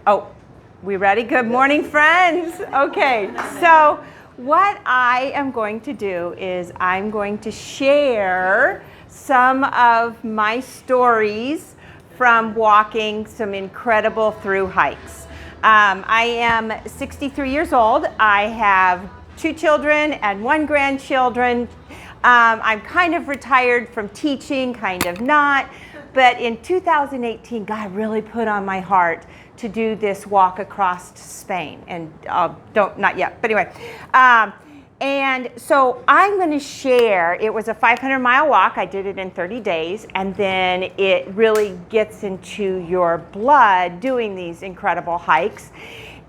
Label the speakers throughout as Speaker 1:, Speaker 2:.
Speaker 1: Oh, we ready? Good morning, friends. Okay, so what I am going to do is I'm going to share some of my stories from walking some incredible through hikes. I am 63 years old. I have 2 children and 1 grandchildren. I'm kind of retired from teaching, kind of not. But in 2018, God really put on my heart to do this walk across Spain, and not yet, but anyway. And so I'm going to share, it was a 500-mile walk. I did it in 30 days, and then it really gets into your blood doing these incredible hikes.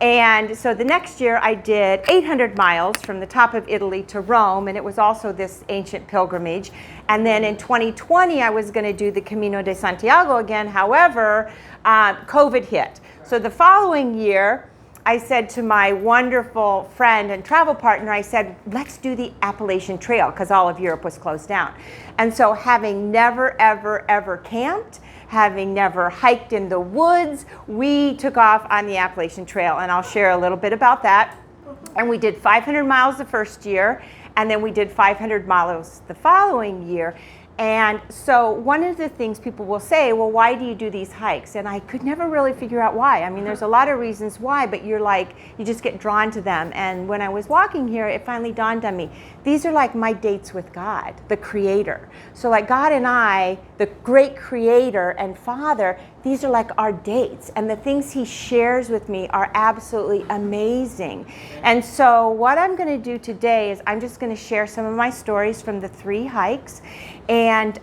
Speaker 1: And so the next year I did 800 miles from the top of Italy to Rome, and it was also this ancient pilgrimage. And then in 2020 I was going to do the Camino de Santiago again. However, COVID hit. So the following year I said to my wonderful friend and travel partner, I said, let's do the Appalachian Trail, because all of Europe was closed down. And so having never, ever, ever camped, having never hiked in the woods, we took off on the Appalachian Trail, and I'll share a little bit about that. And we did 500 miles the first year, and then we did 500 miles the following year. And so one of the things people will say, well, why do you do these hikes? And I could never really figure out why. I mean, there's a lot of reasons why, but you're like, you just get drawn to them. And when I was walking here, it finally dawned on me, these are like my dates with God, the Creator. So like God and I, the great Creator and Father, these are like our dates. And the things He shares with me are absolutely amazing. And so what I'm going to do today is I'm just going to share some of my stories from the 3 hikes, and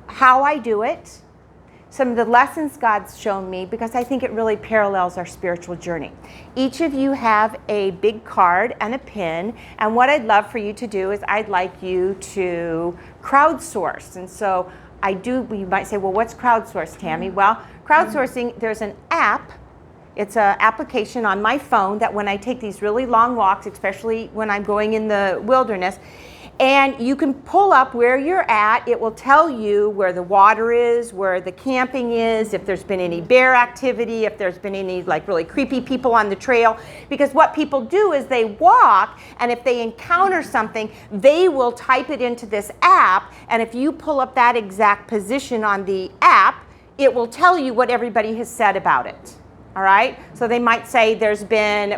Speaker 1: how I do it, some of the lessons God's shown me, because I think it really parallels our spiritual journey. Each of you have a big card and a pin, and what I'd love for you to do is I'd like you to crowdsource. And so you might say, well, what's crowdsource, Tammy? Well, crowdsourcing, there's an app. It's an application on my phone that when I take these really long walks, especially when I'm going in the wilderness, and you can pull up where you're at. It will tell you where the water is, where the camping is, if there's been any bear activity, if there's been any like really creepy people on the trail. Because what people do is they walk, and if they encounter something, they will type it into this app. And if you pull up that exact position on the app, it will tell you what everybody has said about it. All right, so they might say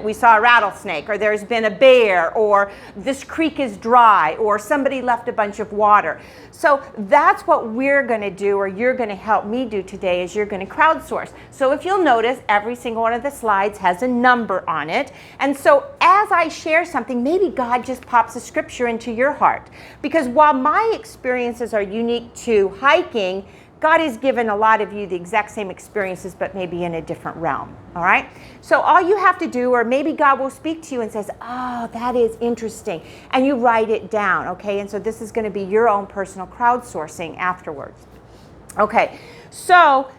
Speaker 1: we saw a rattlesnake, or there's been a bear, or this creek is dry, or somebody left a bunch of water. So that's what we're going to do, or you're going to help me do today, is you're going to crowdsource. So if you'll notice, every single one of the slides has a number on it. And so as I share something, maybe God just pops a scripture into your heart. Because while my experiences are unique to hiking, God has given a lot of you the exact same experiences, but maybe in a different realm, all right? So all you have to do, or maybe God will speak to you and says, oh, that is interesting, and you write it down, okay? And so this is going to be your own personal crowdsourcing afterwards. Okay, so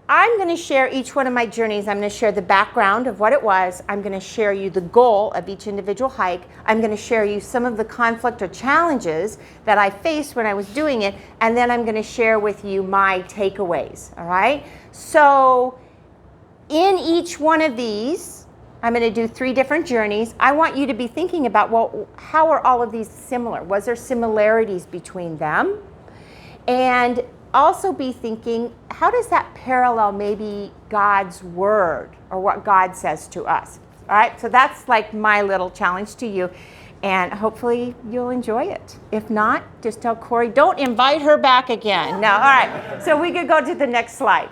Speaker 1: I'm going to share each one of my journeys. I'm going to share the background of what it was. I'm going to share you the goal of each individual hike. I'm going to share you some of the conflict or challenges that I faced when I was doing it. And then I'm going to share with you my takeaways. All right? So in each one of these, I'm going to do 3 different journeys. I want you to be thinking about, well, how are all of these similar? Was there similarities between them? And also be thinking, how does that parallel maybe God's word, or what God says to us? All right, so that's like my little challenge to you, and hopefully you'll enjoy it. If not, just tell Corey, don't invite her back again. No, all right, so we could go to the next slide.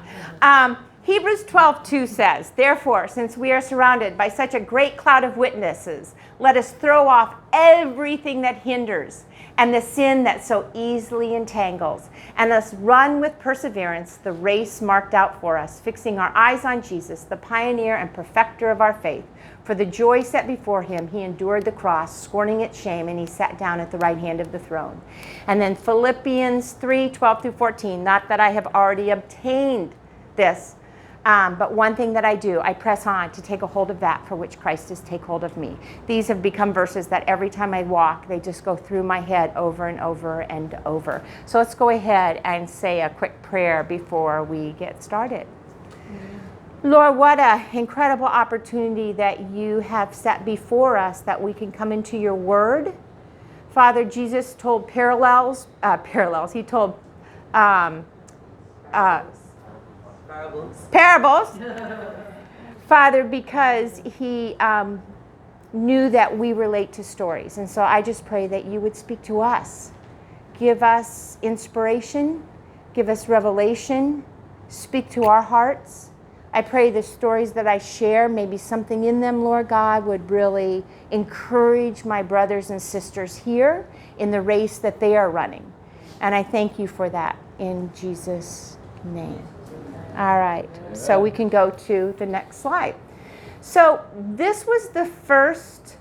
Speaker 1: Hebrews 12:2 says, therefore, since we are surrounded by such a great cloud of witnesses, let us throw off everything that hinders and the sin that so easily entangles, and let's run with perseverance the race marked out for us, fixing our eyes on Jesus, the pioneer and perfecter of our faith. For the joy set before him, he endured the cross, scorning its shame, and he sat down at the right hand of the throne. And then Philippians 3:12-14, not that I have already obtained this, but one thing that I do, I press on to take a hold of that for which Christ has take hold of me. These have become verses that every time I walk, they just go through my head over and over and over. So let's go ahead and say a quick prayer before we get started. Lord, what an incredible opportunity that you have set before us that we can come into your word. Father, Jesus told parables. He told parables. Father, because he knew that we relate to stories. And so I just pray that you would speak to us. Give us inspiration. Give us revelation. Speak to our hearts. I pray the stories that I share, maybe something in them, Lord God, would really encourage my brothers and sisters here in the race that they are running. And I thank you for that in Jesus' name. All right, so we can go to the next slide. So this was the first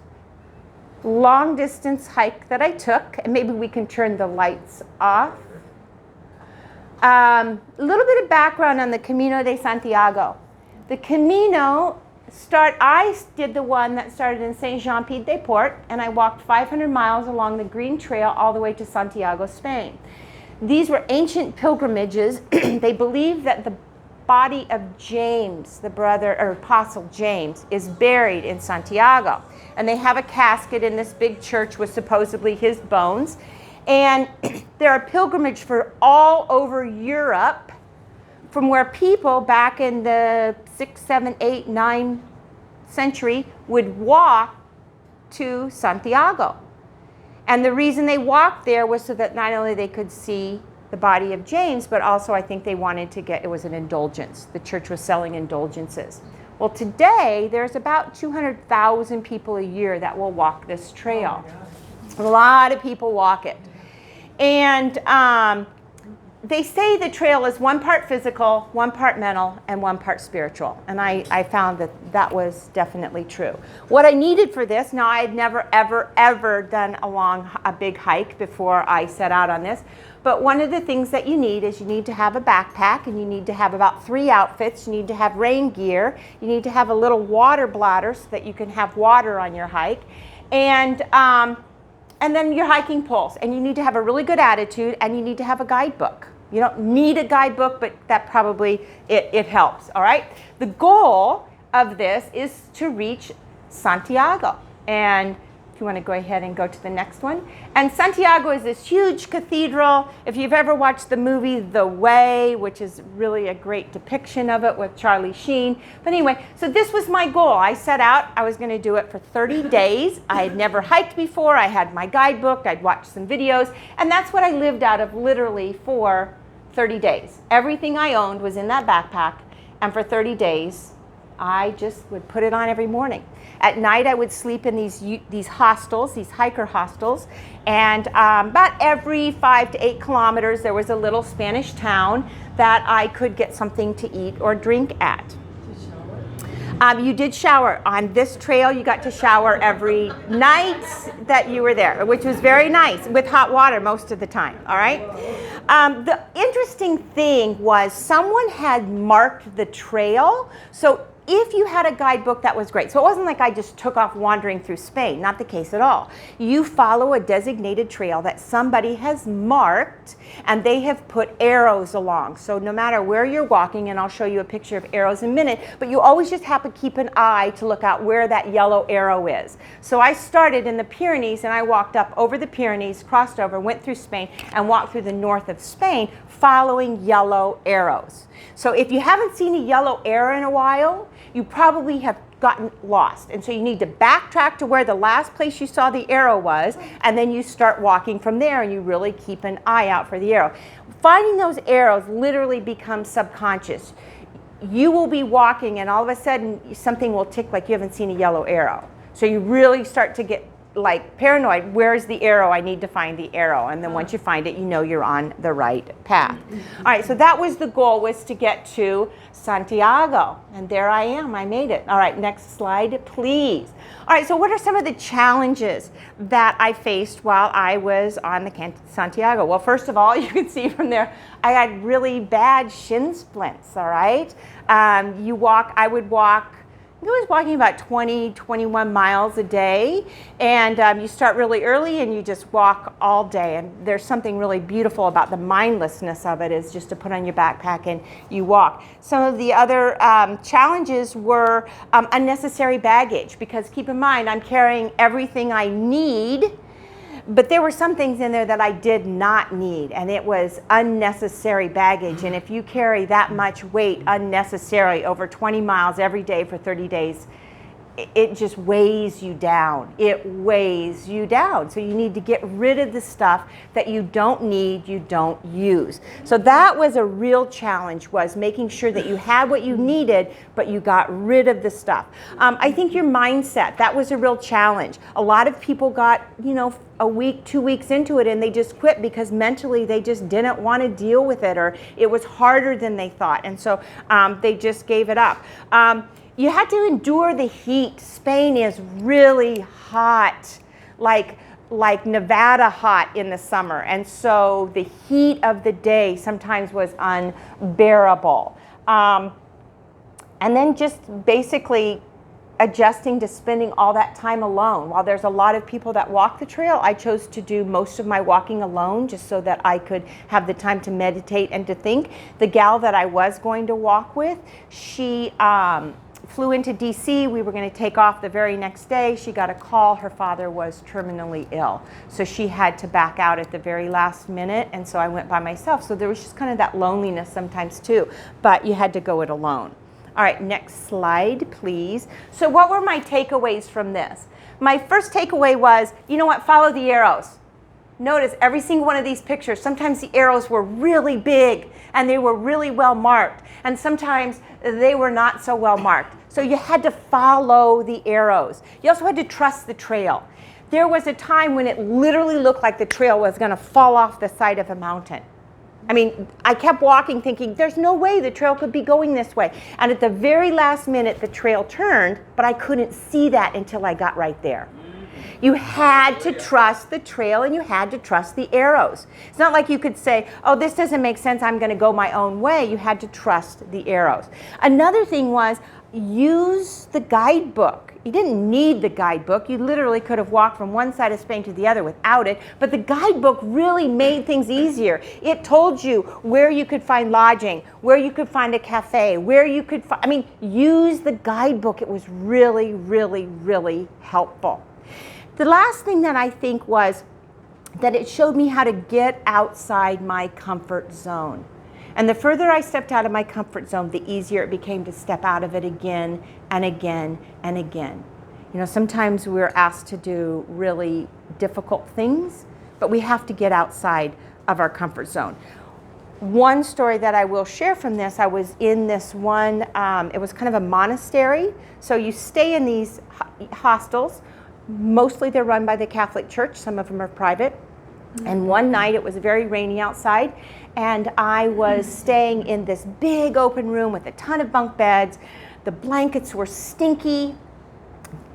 Speaker 1: long distance hike that I took, and maybe we can turn the lights off. A little bit of background on the Camino de Santiago. The Camino I did the one that started in Saint-Jean-Pied-de-Port, and I walked 500 miles along the Green Trail all the way to Santiago, Spain. These were ancient pilgrimages. They believe that the body of James, the brother or apostle James, is buried in Santiago. And they have a casket in this big church with supposedly his bones. And there are pilgrimages for all over Europe from where people back in the 6th, 7th, 8th, 9th century would walk to Santiago. And the reason they walked there was so that not only they could see the body of James, but also I think they wanted to get, it was an indulgence. The church was selling indulgences. Well, today there's about 200,000 people a year that will walk this trail. A lot of people walk it. And they say the trail is one part physical, one part mental, and one part spiritual. And I found that that was definitely true. What I needed for this, now I had never, ever, ever done a big hike before I set out on this. But one of the things that you need is you need to have a backpack, and you need to have about 3 outfits. You need to have rain gear. You need to have a little water bladder so that you can have water on your hike. And then your hiking poles. And you need to have a really good attitude, and you need to have a guidebook. You don't need a guidebook, but that probably, it helps, all right? The goal of this is to reach Santiago. And if you want to go ahead and go to the next one. And Santiago is this huge cathedral. If you've ever watched the movie The Way, which is really a great depiction of it with Charlie Sheen. But anyway, so this was my goal. I set out, I was going to do it for 30 days. I had never hiked before. I had my guidebook. I'd watched some videos. And that's what I lived out of literally for 30 days. Everything I owned was in that backpack. And for 30 days, I just would put it on every morning. At night, I would sleep in these hostels, these hiker hostels, and about every 5 to 8 kilometers, there was a little Spanish town that I could get something to eat or drink at. You did shower. On this trail, you got to shower every night that you were there, which was very nice, with hot water most of the time, all right? The interesting thing was someone had marked the trail, so if you had a guidebook, that was great. So it wasn't like I just took off wandering through Spain, not the case at all. You follow a designated trail that somebody has marked, and they have put arrows along. So no matter where you're walking, and I'll show you a picture of arrows in a minute, but you always just have to keep an eye to look out where that yellow arrow is. So I started in the Pyrenees, and I walked up over the Pyrenees, crossed over, went through Spain, and walked through the north of Spain, following yellow arrows. So if you haven't seen a yellow arrow in a while, you probably have gotten lost. And so you need to backtrack to where the last place you saw the arrow was, and then you start walking from there, and you really keep an eye out for the arrow. Finding those arrows literally becomes subconscious. You will be walking, and all of a sudden something will tick like you haven't seen a yellow arrow. So you really start to get like paranoid. Where's the arrow? I need to find the arrow. And then once you find it, you know you're on the right path. All right, so that was the goal, was to get to Santiago. And there I am. I made it. All right, next slide, please. All right, so what are some of the challenges that I faced while I was on the Santiago? Well, first of all, you can see from there, I had really bad shin splints, all right? I would walk I was walking about 20, 21 miles a day, and you start really early and you just walk all day, and there's something really beautiful about the mindlessness of it, is just to put on your backpack and you walk. Some of the other challenges were unnecessary baggage, because keep in mind, I'm carrying everything I need, but there were some things in there that I did not need, and it was unnecessary baggage. And if you carry that much weight unnecessarily over 20 miles every day for 30 days, it just weighs you down. It weighs you down. So you need to get rid of the stuff that you don't need, you don't use. So that was a real challenge, was making sure that you had what you needed, but you got rid of the stuff. I think your mindset, that was a real challenge. A lot of people got, a week, 2 weeks into it, and they just quit because mentally they just didn't want to deal with it, or it was harder than they thought. And so they just gave it up. You had to endure the heat. Spain is really hot, like Nevada hot in the summer. And so the heat of the day sometimes was unbearable. And then just basically adjusting to spending all that time alone. While there's a lot of people that walk the trail, I chose to do most of my walking alone, just so that I could have the time to meditate and to think. The gal that I was going to walk with, she flew into DC. We were going to take off the very next day. She got a call. Her father was terminally ill. So she had to back out at the very last minute. And so I went by myself. So there was just kind of that loneliness sometimes too. But you had to go it alone. All right, next slide, please. So what were my takeaways from this? My first takeaway was, you know what? Follow the arrows. Notice every single one of these pictures, sometimes the arrows were really big and they were really well marked. And sometimes they were not so well marked. So you had to follow the arrows. You also had to trust the trail. There was a time when it literally looked like the trail was going to fall off the side of a mountain. I mean, I kept walking thinking, there's no way the trail could be going this way. And at the very last minute, the trail turned, but I couldn't see that until I got right there. You had to trust the trail, and you had to trust the arrows. It's not like you could say, oh, this doesn't make sense, I'm going to go my own way. You had to trust the arrows. Another thing was, use the guidebook. You didn't need the guidebook. You literally could have walked from one side of Spain to the other without it, but the guidebook really made things easier. It told you where you could find lodging, where you could find a cafe, where you could use the guidebook. It was really, really, really helpful. The last thing that I think was that it showed me how to get outside my comfort zone. And the further I stepped out of my comfort zone, the easier it became to step out of it again and again and again. Sometimes we're asked to do really difficult things, but we have to get outside of our comfort zone. One story that I will share from this, I was in this one, it was kind of a monastery. So you stay in these hostels. Mostly they're run by the Catholic Church. Some of them are private. And one night it was very rainy outside, and I was staying in this big open room with a ton of bunk beds. The blankets were stinky.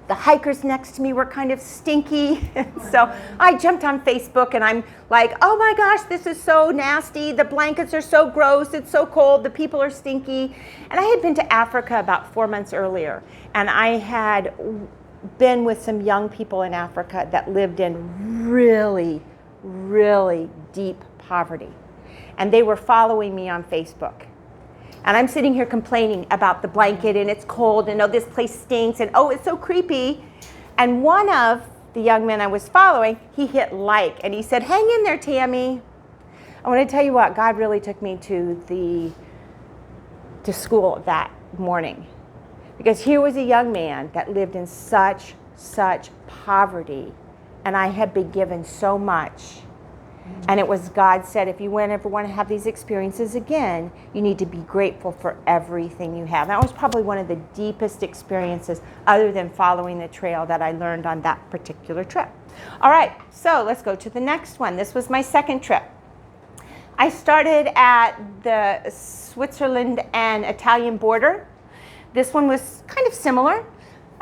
Speaker 1: The hikers next to me were kind of stinky. So I jumped on Facebook and I'm like, oh my gosh, this is so nasty. The blankets are so gross. It's so cold. The people are stinky. And I had been to Africa about 4 months earlier, and I had been with some young people in Africa that lived in really, really deep poverty. And they were following me on Facebook. And I'm sitting here complaining about the blanket, and it's cold, and oh, this place stinks, and oh, it's so creepy. And one of the young men I was following, he hit like, and he said, hang in there, Tammy. I want to tell you what, God really took me to school that morning. Because here was a young man that lived in such poverty, and I had been given so much. And it was God said, if you ever want to have these experiences again, you need to be grateful for everything you have. That was probably one of the deepest experiences, other than following the trail, that I learned on that particular trip. All right, so let's go to the next one. This was my second trip. I started at the Switzerland and Italian border. This one was kind of similar.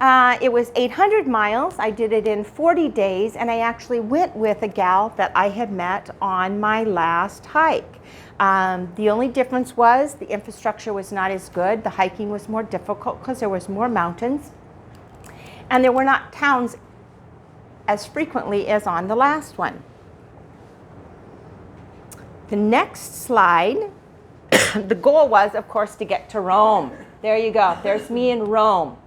Speaker 1: It was 800 miles. I did it in 40 days, and I actually went with a gal that I had met on my last hike. The only difference was the infrastructure was not as good. The hiking was more difficult because there was more mountains, and there were not towns as frequently as on the last one. The next slide, the goal was, of course, to get to Rome. There you go. There's me in Rome.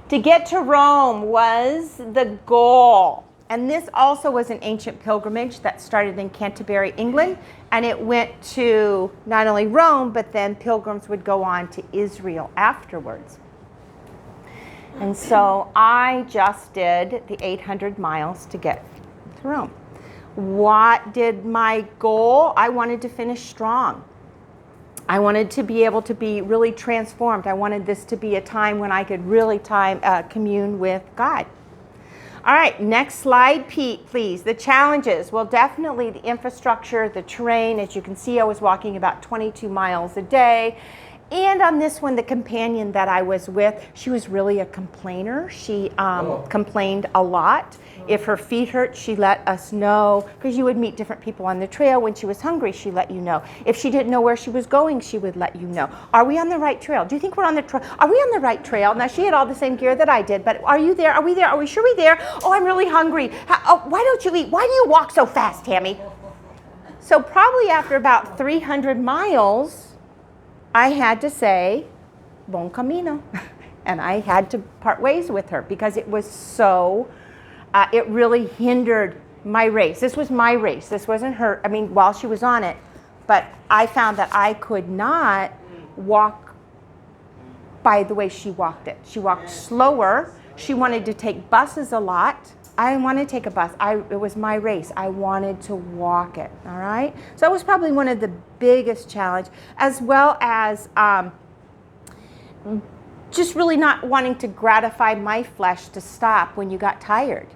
Speaker 1: To get to Rome was the goal. And this also was an ancient pilgrimage that started in Canterbury, England, and it went to not only Rome, but then pilgrims would go on to Israel afterwards. And so I just did the 800 miles to get to Rome. What did my goal? I wanted to finish strong. I wanted to be able to be really transformed. I wanted this to be a time when I could really commune with God. All right, next slide, Pete, please. The challenges. Well, definitely the infrastructure, the terrain. As you can see, I was walking about 22 miles a day. And on this one, the companion that I was with, she was really a complainer. She complained a lot. If her feet hurt, she let us know, because you would meet different people on the trail. When she was hungry, she let you know. If she didn't know where she was going, she would let you know. Are we on the right trail? Do you think we're on the trail? Are we on the right trail? Now, she had all the same gear that I did, but are you there? Are we there? Are we sure we're there? Oh, I'm really hungry. Why don't you eat? Why do you walk so fast, Tammy? So probably after about 300 miles, I had to say, bon camino. And I had to part ways with her because it was so, it really hindered my race. This was my race. This wasn't her, I mean, while she was on it. But I found that I could not walk by the way she walked it. She walked slower. She wanted to take buses a lot. I didn't want to take a bus. It was my race. I wanted to walk it, all right? So that was probably one of the biggest challenges, as well as just really not wanting to gratify my flesh to stop when you got tired.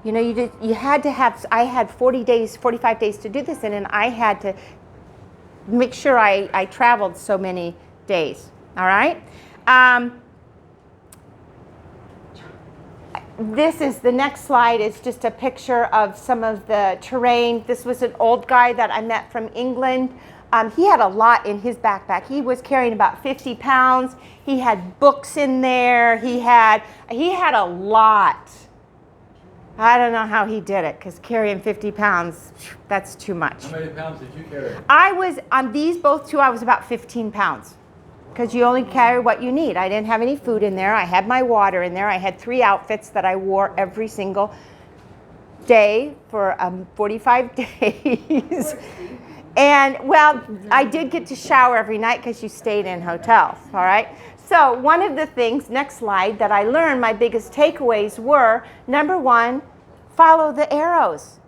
Speaker 1: You know, you had to have, I had 40 days, 45 days to do this in, and I had to make sure I traveled so many days, all right? This is the next slide. It's just a picture of some of the terrain. This was an old guy that I met from England. He had a lot in his backpack. He was carrying about 50 pounds. He had books in there. He had a lot. I don't know how he did it, because carrying 50 pounds, that's too much.
Speaker 2: How many pounds did you carry?
Speaker 1: I was, on these both two, I was about 15 pounds. Because you only carry what you need. I didn't have any food in there. I had my water in there. I had 3 outfits that I wore every single day for 45 days. And, well, I did get to shower every night because you stayed in hotels, all right? So one of the things, next slide, that I learned, my biggest takeaways were, number 1, follow the arrows.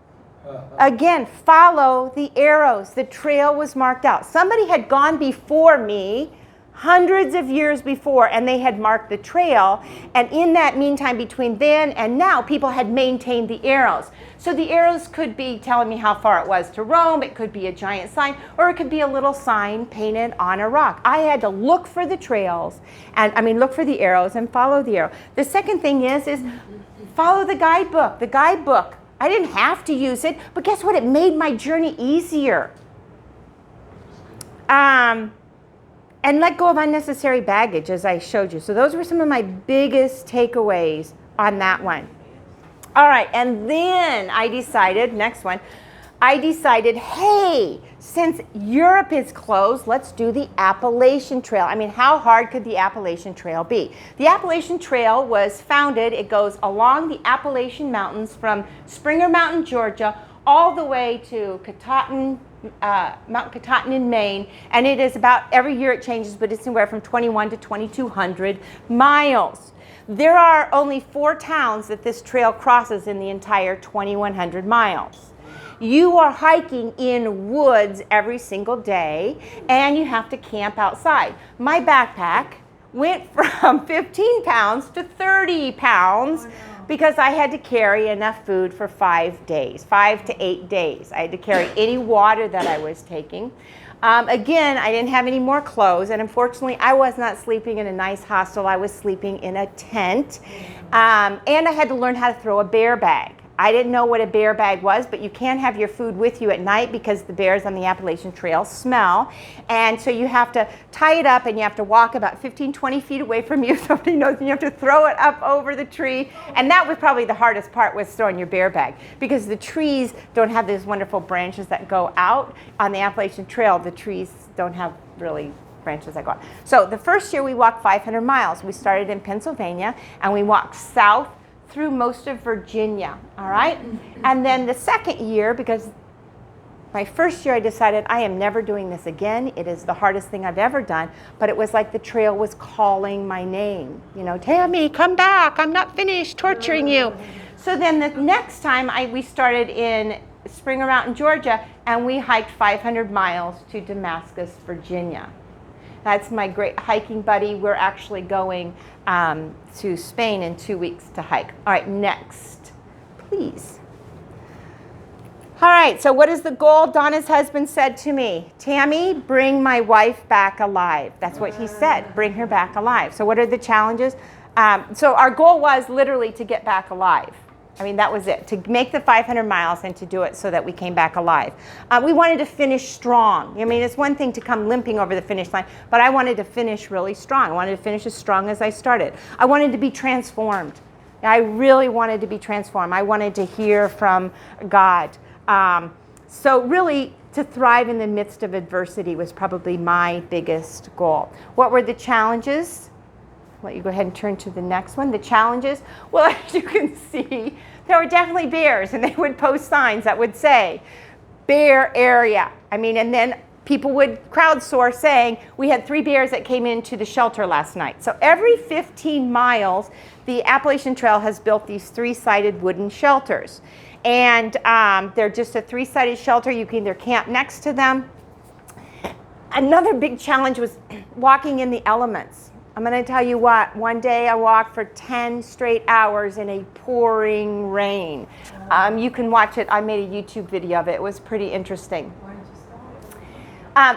Speaker 1: Again, follow the arrows. The trail was marked out. Somebody had gone before me, hundreds of years before, and they had marked the trail, and in that meantime between then and now, people had maintained the arrows. So the arrows could be telling me how far it was to Rome, it could be a giant sign, or it could be a little sign painted on a rock. I had to look for the trails, and look for the arrows and follow the arrow. The second thing is follow the guidebook. The guidebook, I didn't have to use it, but guess what? It made my journey easier. And let go of unnecessary baggage, as I showed you. So those were some of my biggest takeaways on that one. All right, and then I decided, next one, I decided, hey, since Europe is closed, let's do the Appalachian Trail. I mean, how hard could the Appalachian Trail be? The Appalachian Trail was founded, it goes along the Appalachian Mountains from Springer Mountain, Georgia, all the way to Mount Katahdin in Maine, and it is about, every year it changes, but it's anywhere from 21 to 2,200 miles. There are only 4 towns that this trail crosses in the entire 2,100 miles. You are hiking in woods every single day, and you have to camp outside. My backpack went from 15 pounds to 30 pounds because I had to carry enough food for 5 days, 5 to 8 days. I had to carry any water that I was taking. Again, I didn't have any more clothes, and unfortunately, I was not sleeping in a nice hostel. I was sleeping in a tent, and I had to learn how to throw a bear bag. I didn't know what a bear bag was, but you can't have your food with you at night because the bears on the Appalachian Trail smell. And so you have to tie it up and you have to walk about 15, 20 feet away from you. Somebody knows, and you have to throw it up over the tree. And that was probably the hardest part, was throwing your bear bag, because the trees don't have these wonderful branches that go out. On the Appalachian Trail, the trees don't have really branches that go out. So the first year we walked 500 miles. We started in Pennsylvania and we walked south through most of Virginia, all right? And then the second year, because my first year I decided I am never doing this again. It is the hardest thing I've ever done, but it was like the trail was calling my name. You know, Tammy, come back, I'm not finished torturing you. So then the next time we started in Springer Mountain, Georgia, and we hiked 500 miles to Damascus, Virginia. That's my great hiking buddy. We're actually going to Spain in 2 weeks to hike. All right, next, please. All right, so what is the goal? Donna's husband said to me, Tammy, bring my wife back alive. That's what he said, bring her back alive. So what are the challenges? So our goal was literally to get back alive. I mean, that was it, to make the 500 miles and to do it so that we came back alive. We wanted to finish strong. I mean, it's one thing to come limping over the finish line, but I wanted to finish really strong. I wanted to finish as strong as I started. I wanted to be transformed. I really wanted to be transformed. I wanted to hear from God. So really, to thrive in the midst of adversity was probably my biggest goal. What were the challenges? Let you go ahead and turn to the next one. The challenges, well, as you can see, there were definitely bears, and they would post signs that would say, bear area. I mean, and then people would crowdsource saying, we had 3 bears that came into the shelter last night. So every 15 miles, the Appalachian Trail has built these 3-sided wooden shelters. And they're just a 3-sided shelter. You can either camp next to them. Another big challenge was walking in the elements. I'm going to tell you what, one day I walked for 10 straight hours in a pouring rain. You can watch it. I made a YouTube video of it. It was pretty interesting.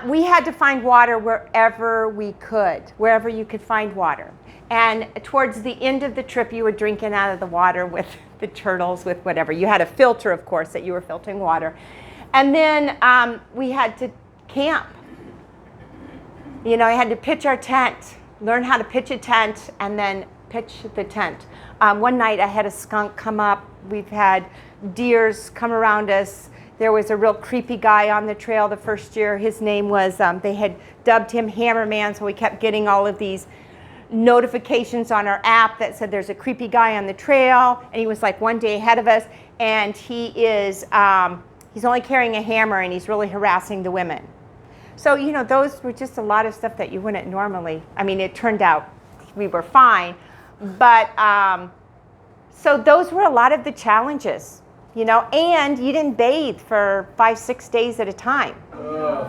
Speaker 1: We had to find water wherever we could, wherever you could find water. And towards the end of the trip, you were drinking out of the water with the turtles, with whatever. You had a filter, of course, that you were filtering water. And then we had to camp. You know, I had to pitch our tent. Learn how to pitch a tent and then pitch the tent. One night I had a skunk come up. We've had deers come around us. There was a real creepy guy on the trail the first year. His name was, they had dubbed him Hammerman, so we kept getting all of these notifications on our app that said there's a creepy guy on the trail, and he was like one day ahead of us, and he is, he's only carrying a hammer and he's really harassing the women. So, you know, those were just a lot of stuff that you wouldn't normally, I mean, it turned out we were fine, but so those were a lot of the challenges, you know, and you didn't bathe for 5-6 days at a time.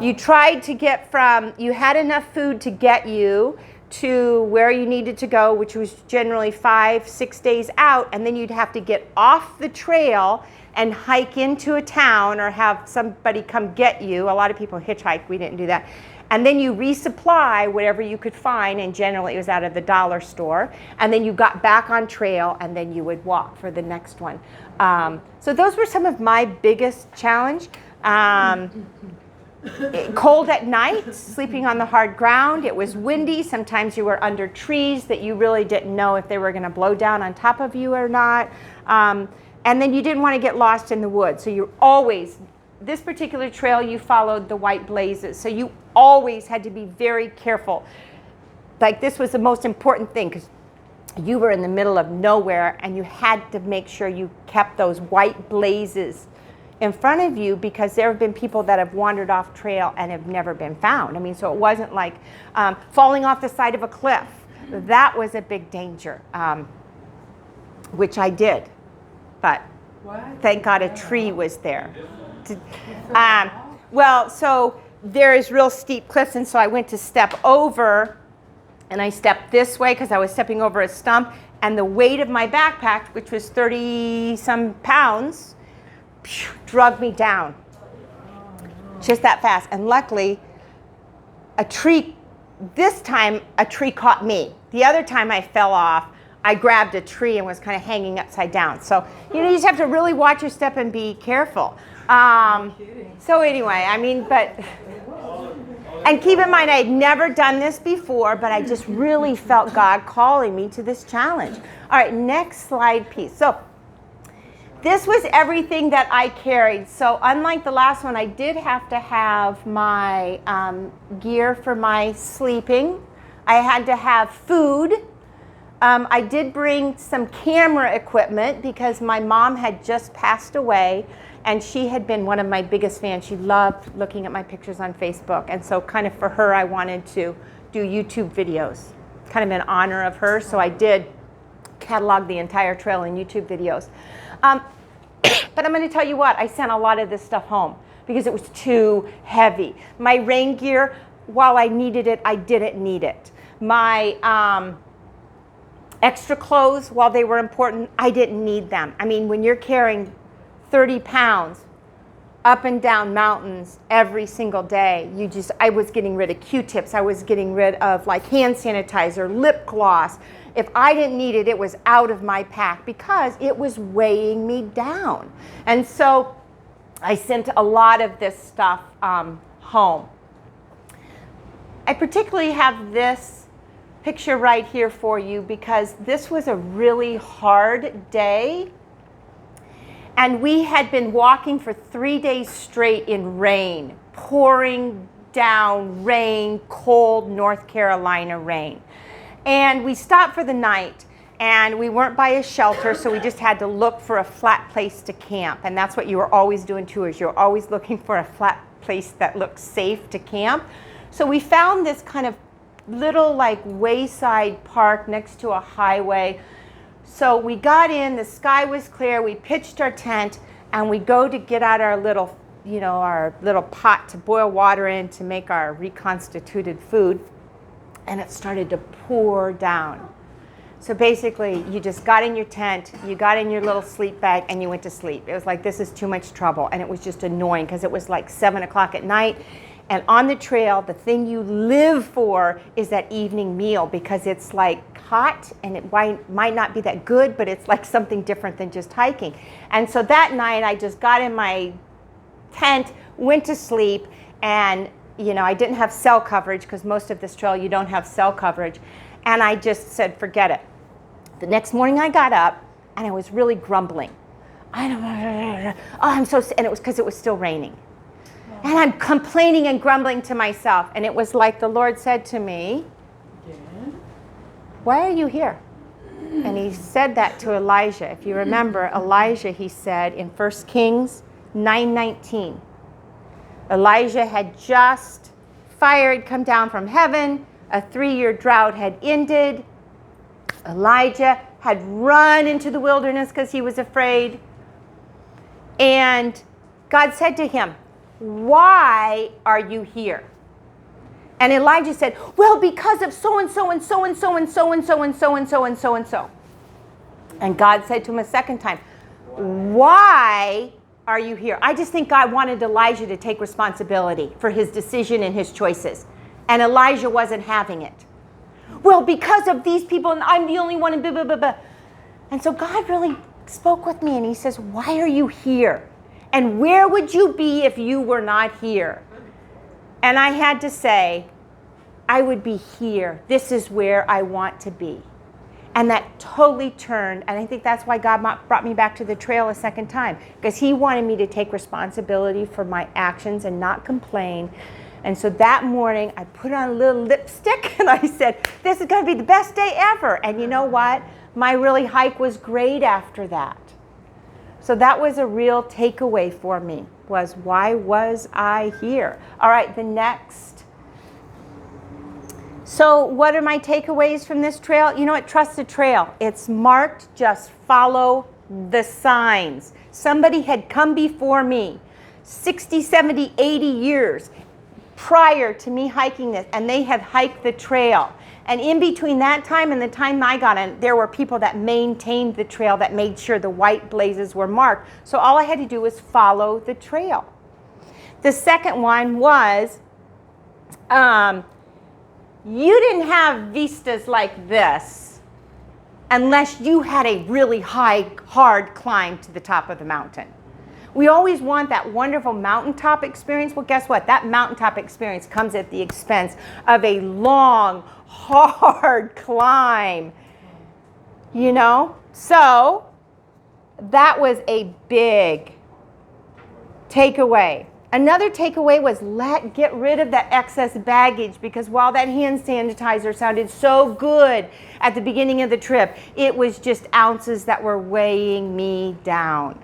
Speaker 1: You tried to get from, you had enough food to get you to where you needed to go, which was generally 5-6 days out, and then you'd have to get off the trail and hike into a town or have somebody come get you. A lot of people hitchhike, we didn't do that. And then you resupply whatever you could find, and generally it was out of the dollar store. And then you got back on trail, and then you would walk for the next one. So those were some of my biggest challenge. Cold at night, sleeping on the hard ground. It was windy. Sometimes you were under trees that you really didn't know if they were going to blow down on top of you or not. And then you didn't want to get lost in the woods. So you always, this particular trail, you followed the white blazes. So you always had to be very careful. Like, this was the most important thing, because you were in the middle of nowhere and you had to make sure you kept those white blazes in front of you, because there have been people that have wandered off trail and have never been found. I mean, so it wasn't like falling off the side of a cliff. That was a big danger, which I did. But thank God a tree was there. Well, so there is real steep cliffs, and so I went to step over, and I stepped this way because I was stepping over a stump, and the weight of my backpack, which was 30-some pounds, dragged me down just that fast. And luckily, a tree, this time a tree caught me. The other time I fell off, I grabbed a tree and was kind of hanging upside down. So, you just have to really watch your step and be careful. So anyway, and keep in mind, I had never done this before, but I just really felt God calling me to this challenge. All right, next slide, please. So this was everything that I carried. So unlike the last one, I did have to have my gear for my sleeping. I had to have food. I did bring some camera equipment because my mom had just passed away, and she had been one of my biggest fans. She loved looking at my pictures on Facebook. And so kind of for her, I wanted to do YouTube videos, kind of in honor of her. So I did catalog the entire trail in YouTube videos. But I'm going to tell you what, I sent a lot of this stuff home because it was too heavy. My rain gear, while I needed it, I didn't need it. My extra clothes, while they were important, I didn't need them. I mean, when you're carrying 30 pounds up and down mountains every single day, I was getting rid of Q-tips. I was getting rid of like hand sanitizer, lip gloss. If I didn't need it, it was out of my pack because it was weighing me down. And so I sent a lot of this stuff home. I particularly have this picture right here for you because this was a really hard day. And we had been walking for 3 days straight in rain, pouring down rain, cold North Carolina rain. And we stopped for the night, and we weren't by a shelter, so we just had to look for a flat place to camp. And that's what you were always doing too, is you're always looking for a flat place that looks safe to camp. So we found this kind of little like wayside park next to a highway. So we got in, the sky was clear, we pitched our tent, and we go to get out our little, our little pot to boil water in to make our reconstituted food, and it started to pour down. So basically, you just got in your tent, you got in your little sleep bag, and you went to sleep. It was like, this is too much trouble, and it was just annoying because it was like 7 o'clock at night. And on the trail, the thing you live for is that evening meal because it's like hot and it might not be that good, but it's like something different than just hiking. And so that night I just got in my tent, went to sleep, and I didn't have cell coverage because most of this trail you don't have cell coverage. And I just said, forget it. The next morning I got up and I was really grumbling. And it was because it was still raining. And I'm complaining and grumbling to myself. And it was like the Lord said to me, why are you here? And he said that to Elijah. If you remember, Elijah, he said in 1 Kings 9:19, Elijah had just, fire had come down from heaven, a 3-year drought had ended. Elijah had run into the wilderness because he was afraid. And God said to him, why are you here? And Elijah said, well, because of so and so and so and so and so and so and so and so and so and so. And God said to him a second time, why are you here? I just think God wanted Elijah to take responsibility for his decision and his choices. And Elijah wasn't having it. Well, because of these people, and I'm the only one, and blah, blah, blah, blah. And so God really spoke with me, and he says, why are you here? And where would you be if you were not here? And I had to say, I would be here. This is where I want to be. And that totally turned, and I think that's why God brought me back to the trail a second time, because he wanted me to take responsibility for my actions and not complain. And so that morning, I put on a little lipstick, and I said, this is going to be the best day ever. And you know what? My hike was great after that. So that was a real takeaway for me, was why was I here? All right, the next. So what are my takeaways from this trail? You know what? Trust the trail. It's marked, just follow the signs. Somebody had come before me 60, 70, 80 years prior to me hiking this, and they had hiked the trail. And in between that time and the time I got in, there were people that maintained the trail, that made sure the white blazes were marked. So all I had to do was follow the trail. The second one was You didn't have vistas like this unless you had a really hard climb to the top of the mountain. We always want that wonderful mountaintop experience. Well, guess what? That mountaintop experience comes at the expense of a long, hard climb. You know? So that was a big takeaway. Another takeaway was get rid of that excess baggage, because while that hand sanitizer sounded so good at the beginning of the trip, it was just ounces that were weighing me down.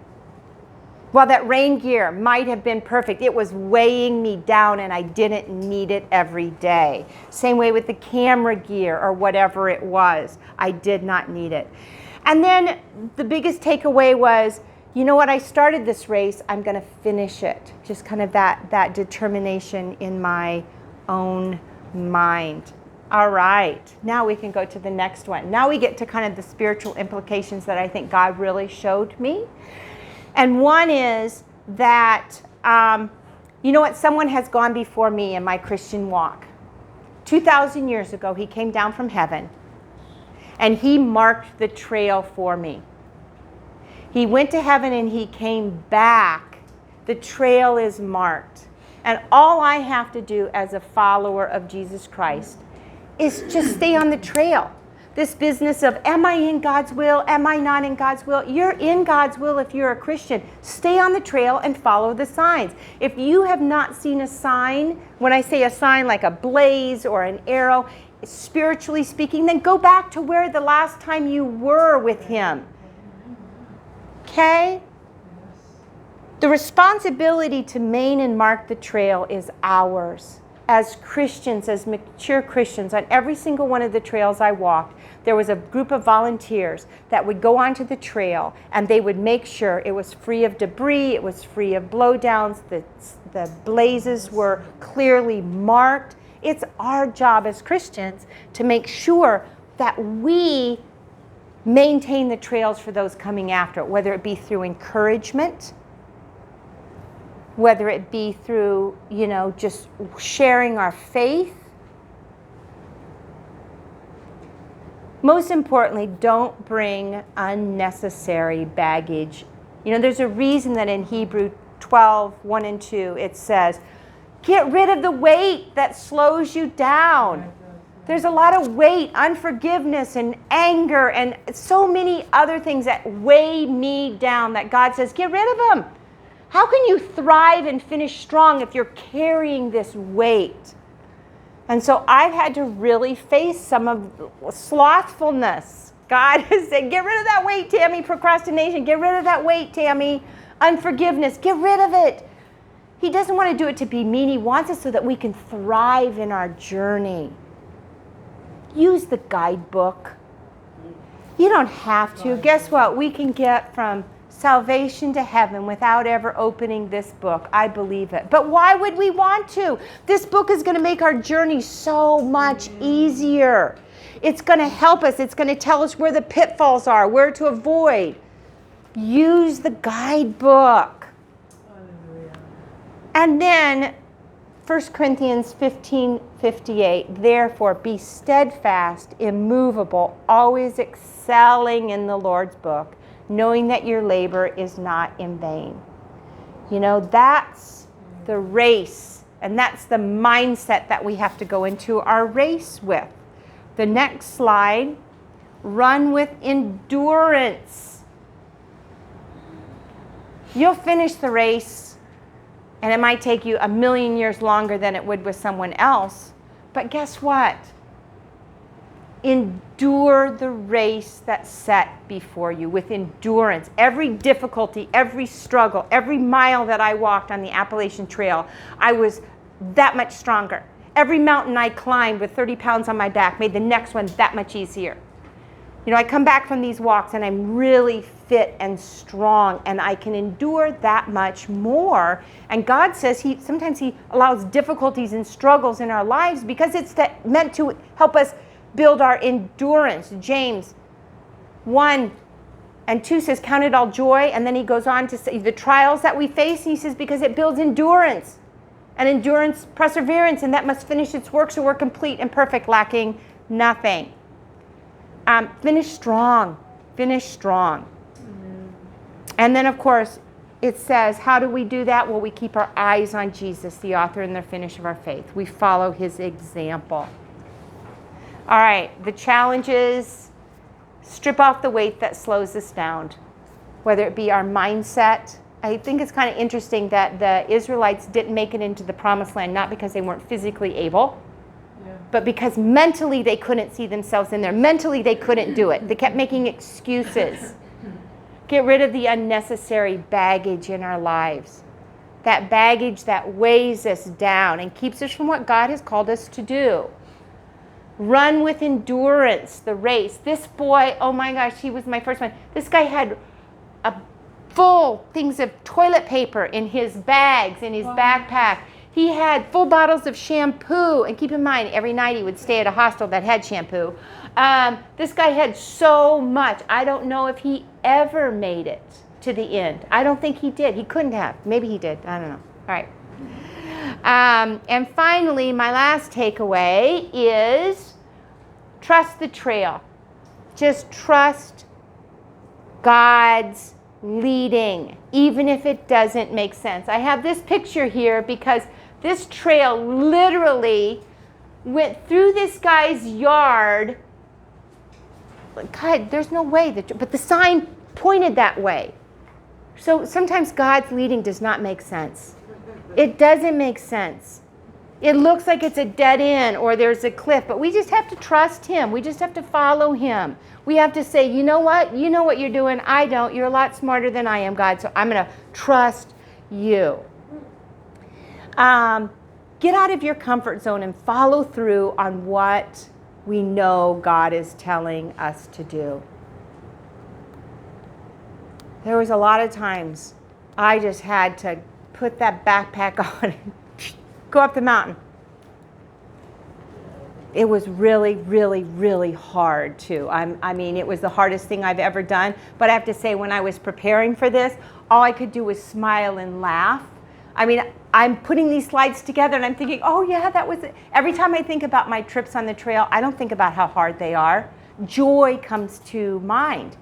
Speaker 1: While that rain gear might have been perfect, it was weighing me down and I didn't need it every day. Same way with the camera gear or whatever it was. I did not need it. And then the biggest takeaway was, you know what, I started this race, I'm going to finish it. Just kind of that determination in my own mind. All right, now we can go to the next one. Now we get to kind of the spiritual implications that I think God really showed me. And one is that, you know what, someone has gone before me in my Christian walk. 2,000 years ago, he came down from heaven, and he marked the trail for me. He went to heaven and he came back. The trail is marked. And all I have to do as a follower of Jesus Christ is just stay on the trail. This business of, am I in God's will? Am I not in God's will? You're in God's will if you're a Christian. Stay on the trail and follow the signs. If you have not seen a sign, when I say a sign like a blaze or an arrow, spiritually speaking, then go back to where the last time you were with him. Okay? The responsibility to main and mark the trail is ours. As Christians, as mature Christians, on every single one of the trails I walked, there was a group of volunteers that would go onto the trail and they would make sure it was free of debris, it was free of blowdowns, the blazes were clearly marked. It's our job as Christians to make sure that we maintain the trails for those coming after it, whether it be through encouragement, whether it be through, just sharing our faith. Most importantly, don't bring unnecessary baggage. There's a reason that in Hebrew 12:1 and 2, it says, get rid of the weight that slows you down. There's a lot of weight, unforgiveness and anger and so many other things that weigh me down that God says, get rid of them. How can you thrive and finish strong if you're carrying this weight? And so I've had to really face some of slothfulness. God has said, get rid of that weight, Tammy. Procrastination, get rid of that weight, Tammy. Unforgiveness, get rid of it. He doesn't want to do it to be mean. He wants it so that we can thrive in our journey. Use the guidebook. You don't have to. Guess what? We can get from salvation to heaven without ever opening this book. I believe it. But why would we want to? This book is going to make our journey so much easier. It's going to help us. It's going to tell us where the pitfalls are, where to avoid. Use the guidebook. And then 1 Corinthians 15:58, therefore be steadfast, immovable, always excelling in the Lord's book, knowing that your labor is not in vain. That's the race, and that's the mindset that we have to go into our race with. The next slide, run with endurance. You'll finish the race, and it might take you 1,000,000 years longer than it would with someone else. But guess what? Endure the race that's set before you with endurance. Every difficulty, every struggle, every mile that I walked on the Appalachian Trail, I was that much stronger. Every mountain I climbed with 30 pounds on my back made the next one that much easier. I come back from these walks and I'm really fit and strong and I can endure that much more. And God says sometimes He allows difficulties and struggles in our lives because it's meant to help us build our endurance. James 1:2 says, count it all joy. And then he goes on to say the trials that we face. He says, because it builds endurance. And endurance, perseverance, and that must finish its work so we're complete and perfect, lacking nothing. Finish strong. Finish strong. And then, of course, it says, how do we do that? Well, we keep our eyes on Jesus, the author and the finish of our faith. We follow his example. All right, the challenge is strip off the weight that slows us down, whether it be our mindset. I think it's kind of interesting that the Israelites didn't make it into the promised land, not because they weren't physically able, but because mentally they couldn't see themselves in there. Mentally they couldn't do it. They kept making excuses. Get rid of the unnecessary baggage in our lives. That baggage that weighs us down and keeps us from what God has called us to do. Run with endurance the race. This boy, oh my gosh, he was my first one. This guy had full things of toilet paper in his bags, in his backpack. He had full bottles of shampoo. And keep in mind, every night he would stay at a hostel that had shampoo. This guy had so much. I don't know if he ever made it to the end. I don't think he did. He couldn't have. Maybe he did. I don't know. All right. And finally, my last takeaway is trust the trail. Just trust God's leading, even if it doesn't make sense. I have this picture here because this trail literally went through this guy's yard. God, there's no way, but the sign pointed that way. So sometimes God's leading does not make sense. It doesn't make sense. It looks like it's a dead end or there's a cliff, but we just have to trust him. We just have to follow him. We have to say, you know what? You know what you're doing. I don't. You're a lot smarter than I am, God, so I'm going to trust you. Get out of your comfort zone and follow through on what we know God is telling us to do. There was a lot of times I just had to put that backpack on and go up the mountain. It was really, really, really hard too. I mean, it was the hardest thing I've ever done. But I have to say, when I was preparing for this, all I could do was smile and laugh. I mean, I'm putting these slides together and I'm thinking, oh yeah, that was it. Every time I think about my trips on the trail, I don't think about how hard they are. Joy comes to mind.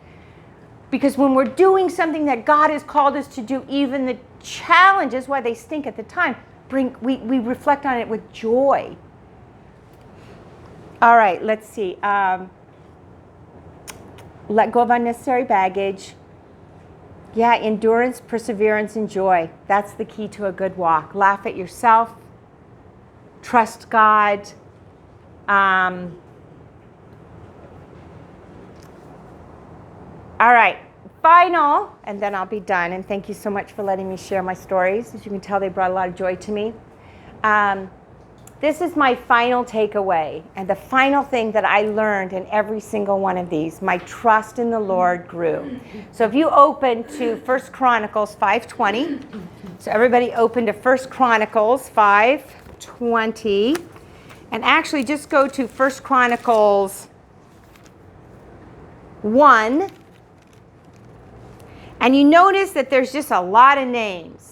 Speaker 1: Because when we're doing something that God has called us to do, even the challenges, why they stink at the time, we reflect on it with joy. All right, let's see. Let go of unnecessary baggage. Yeah, endurance, perseverance, and joy. That's the key to a good walk. Laugh at yourself. Trust God. All right, final, and then I'll be done. And thank you so much for letting me share my stories. As you can tell, they brought a lot of joy to me. This is my final takeaway, and the final thing that I learned in every single one of these. My trust in the Lord grew. So if you open to 1 Chronicles 5:20, so everybody open to 1 Chronicles 5:20, and actually just go to 1 Chronicles 1, and you notice that there's just a lot of names.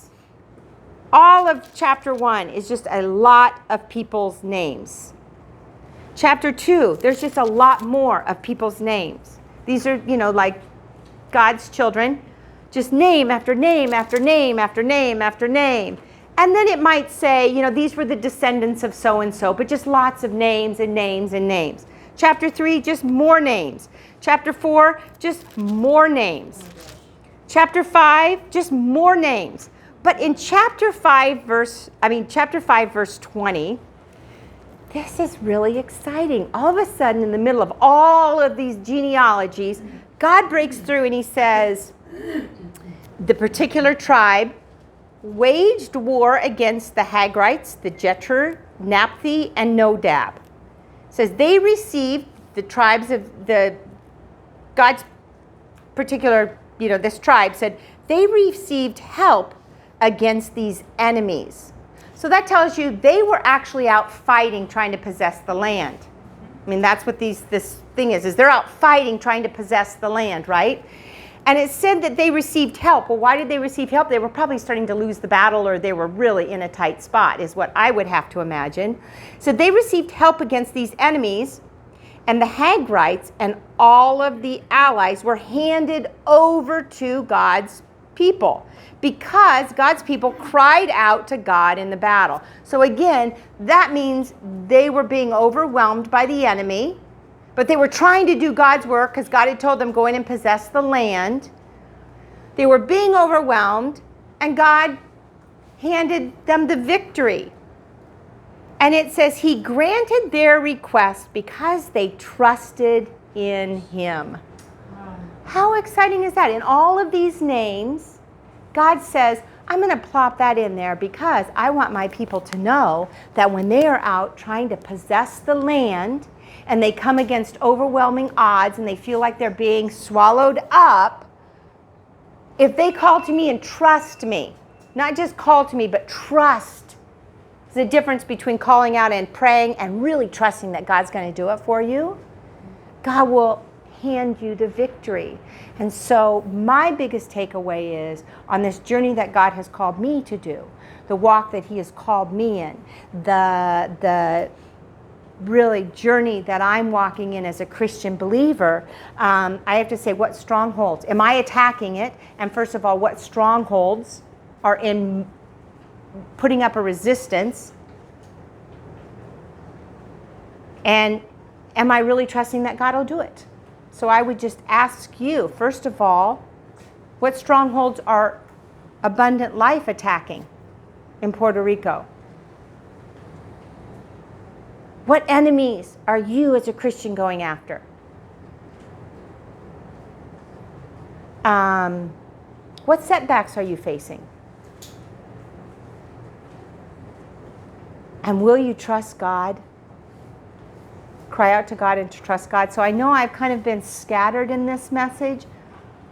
Speaker 1: All of chapter 1 is just a lot of people's names. Chapter 2, there's just a lot more of people's names. These are, like God's children, just name after name after name after name after name. And then it might say, these were the descendants of so-and-so, but just lots of names and names and names. Chapter 3, just more names. Chapter 4, just more names. Chapter 5, just more names. But in chapter 5, verse 20, this is really exciting. All of a sudden, in the middle of all of these genealogies, God breaks through and he says, the particular tribe waged war against the Hagrites, the Jetur, Naphtali, and Nodab. It says they received, the tribes of God's particular, this tribe said, they received help against these enemies. So that tells you they were actually out fighting, trying to possess the land. I mean, that's what this thing is they're out fighting, trying to possess the land, right? And it said that they received help. Well, why did they receive help? They were probably starting to lose the battle, or they were really in a tight spot, is what I would have to imagine. So they received help against these enemies, and the Hagrites and all of the allies were handed over to God's people because God's people cried out to God in the battle. So again, that means they were being overwhelmed by the enemy, but they were trying to do God's work because God had told them, go in and possess the land. They were being overwhelmed, and God handed them the victory. And it says he granted their request because they trusted in him. Wow. How exciting is that? In all of these names, God says, I'm going to plop that in there because I want my people to know that when they are out trying to possess the land, and they come against overwhelming odds and they feel like they're being swallowed up, if they call to me and trust me, not just call to me, but trust. There's a difference between calling out and praying and really trusting that God's going to do it for you. God will hand you the victory. And so my biggest takeaway is on this journey that God has called me to do, the walk that he has called me in, the really journey that I'm walking in as a Christian believer, I have to say, what strongholds? Am I attacking it? And first of all, what strongholds are in putting up a resistance? And am I really trusting that God will do it? So I would just ask you, first of all, what strongholds are Abundant Life attacking in Puerto Rico? What enemies are you as a Christian going after? What setbacks are you facing? And will you trust God? Cry out to God and trust God. So I know I've kind of been scattered in this message,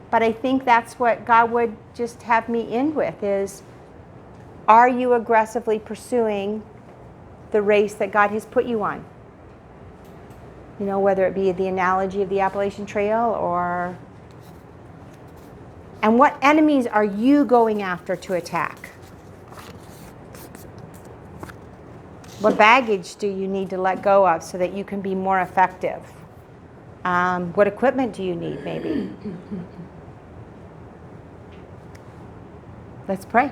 Speaker 1: but I think that's what God would just have me end with is, are you aggressively pursuing the race that God has put you on? You know, whether it be the analogy of the Appalachian Trail or... And what enemies are you going after to attack? What baggage do you need to let go of so that you can be more effective? What equipment do you need, maybe? Let's pray.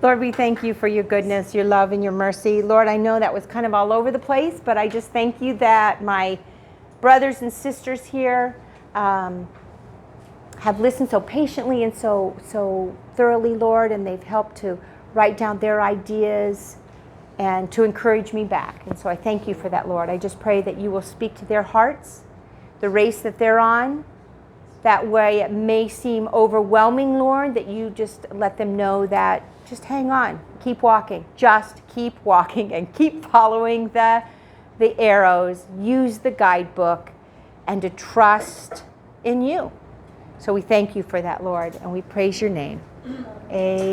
Speaker 1: Lord, we thank you for your goodness, your love, and your mercy. Lord, I know that was kind of all over the place, but I just thank you that my brothers and sisters here have listened so patiently and so thoroughly, Lord, and they've helped to write down their ideas and to encourage me back. And so I thank you for that, Lord. I just pray that you will speak to their hearts, the race that they're on. That way it may seem overwhelming, Lord, that you just let them know that just hang on, keep walking, just keep walking and keep following the arrows, use the guidebook, and to trust in you. So we thank you for that, Lord, and we praise your name. Amen.